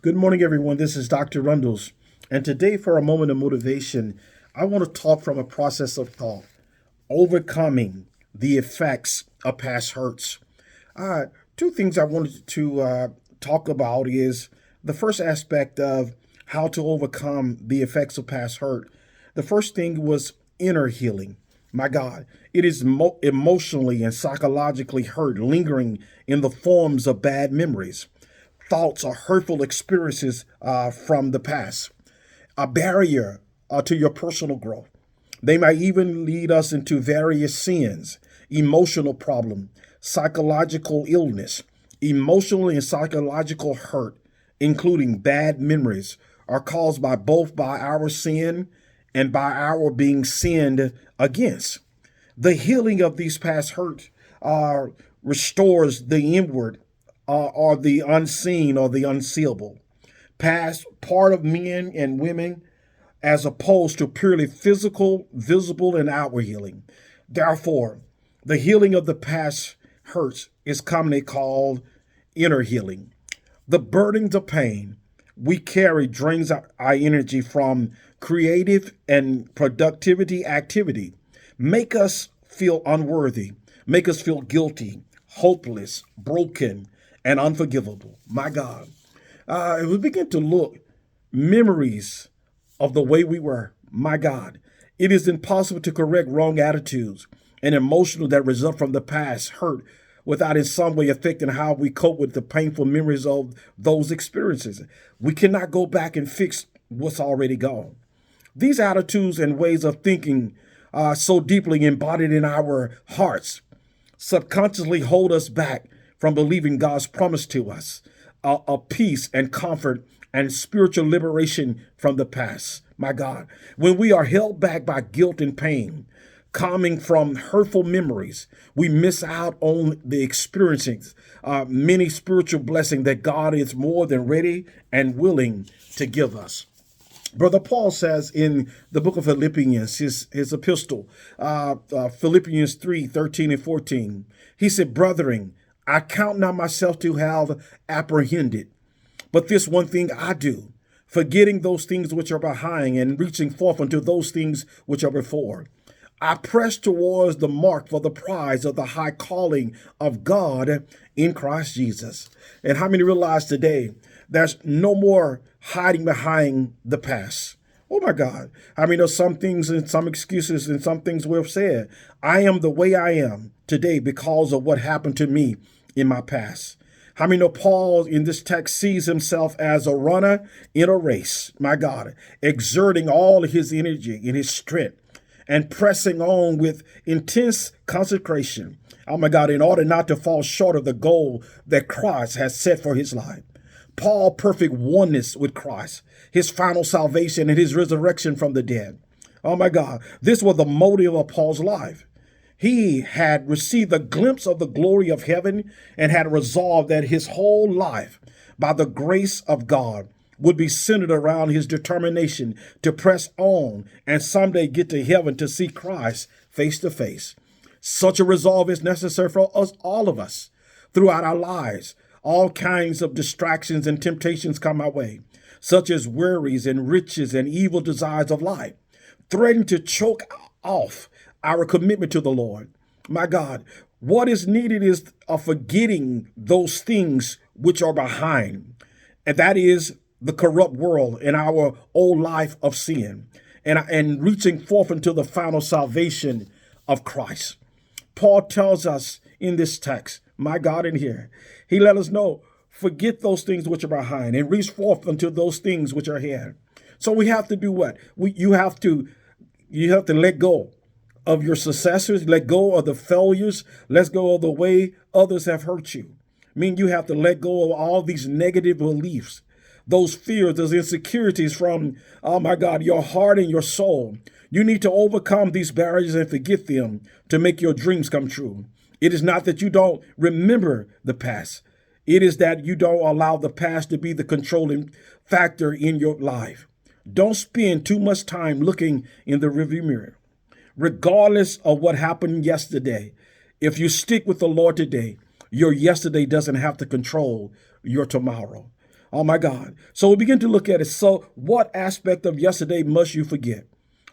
Good morning, everyone. This is Dr. Rundles. And today, for a moment of motivation, I want to talk from a process of thought, overcoming the effects of past hurts. Two things I wanted to talk about is the first aspect of how to overcome the effects of past hurt. The first thing was inner healing. My God, it is emotionally and psychologically hurt, lingering in the forms of bad memories, thoughts, or hurtful experiences from the past, a barrier to your personal growth. They might even lead us into various sins, emotional problem, psychological illness, emotional and psychological hurt, including bad memories, are caused by our sin and by our being sinned against. The healing of these past hurts restores the inward or the unseen or the unseeable. Past part of men and women as opposed to purely physical, visible, and outward healing. Therefore, the healing of the past hurts is commonly called inner healing. The burdens of pain we carry drains our energy from creative and productivity activity, make us feel unworthy, make us feel guilty, hopeless, broken, and unforgivable. My God. If we begin to look, memories of the way we were, my God, it is impossible to correct wrong attitudes and emotional that result from the past hurt without in some way affecting how we cope with the painful memories of those experiences. We cannot go back and fix what's already gone. These attitudes and ways of thinking are so deeply embodied in our hearts, subconsciously hold us back from believing God's promise to us of peace and comfort and spiritual liberation from the past. My God, when we are held back by guilt and pain, coming from hurtful memories, we miss out on the experiencing many spiritual blessings that God is more than ready and willing to give us. Brother Paul says in the book of Philippians, his epistle, Philippians 3:13 and 14, he said, "Brethren, I count not myself to have apprehended, but this one thing I do, forgetting those things which are behind and reaching forth unto those things which are before. I press towards the mark for the prize of the high calling of God in Christ Jesus." And how many realize today there's no more hiding behind the past? Oh my God. I mean, there's some things and some excuses and some things we've said. I am the way I am today because of what happened to me in my past. How many know Paul in this text sees himself as a runner in a race, my God, exerting all his energy and his strength and pressing on with intense consecration, oh my God, in order not to fall short of the goal that Christ has set for his life. Paul, perfect oneness with Christ, his final salvation and his resurrection from the dead. Oh my God, this was the motive of Paul's life. He had received a glimpse of the glory of heaven and had resolved that his whole life, by the grace of God, would be centered around his determination to press on and someday get to heaven to see Christ face to face. Such a resolve is necessary for us, all of us, throughout our lives. All kinds of distractions and temptations come our way, such as worries and riches and evil desires of life, threatening to choke off our commitment to the Lord. My God, what is needed is a forgetting those things which are behind, and that is the corrupt world and our old life of sin, and reaching forth into the final salvation of Christ. Paul tells us in this text, my God, in here, he let us know, forget those things which are behind and reach forth unto those things which are ahead. So we have to do what? You have to let go of your successors, let go of the failures, let go of the way others have hurt you. I mean, you have to let go of all these negative beliefs, those fears, those insecurities from, oh my God, your heart and your soul. You need to overcome these barriers and forget them to make your dreams come true. It is not that you don't remember the past. It is that you don't allow the past to be the controlling factor in your life. Don't spend too much time looking in the rearview mirror. Regardless of what happened yesterday, if you stick with the Lord today, your yesterday doesn't have to control your tomorrow. Oh my God. So we begin to look at it. So what aspect of yesterday must you forget?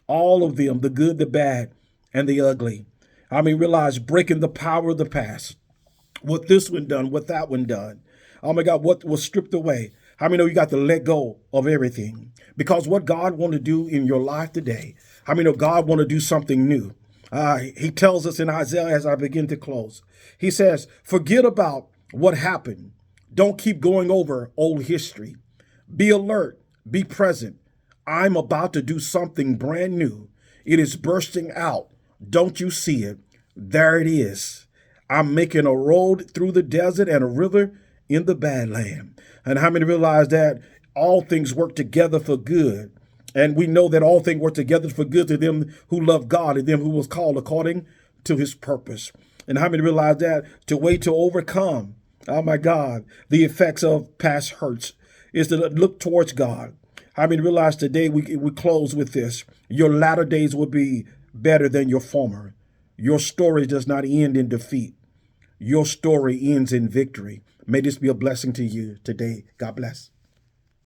All of them, the good, the bad, and the ugly. Realize breaking the power of the past. What this one done, what that one done. Oh my God, what was stripped away. How many know you got to let go of everything? Because what God want to do in your life today, how many know God want to do something new? He tells us in Isaiah as I begin to close. He says, forget about what happened. Don't keep going over old history. Be alert. Be present. I'm about to do something brand new. It is bursting out. Don't you see it? There it is. I'm making a road through the desert and a river in the badland. And how many realize that all things work together for good? And we know that all things work together for good to them who love God and them who was called according to his purpose. And how many realize that to wait to overcome, oh my God, the effects of past hurts is to look towards God. How many realize today we close with this? Your latter days will be better than your former. Your story does not end in defeat. Your story ends in victory. May this be a blessing to you today. God bless.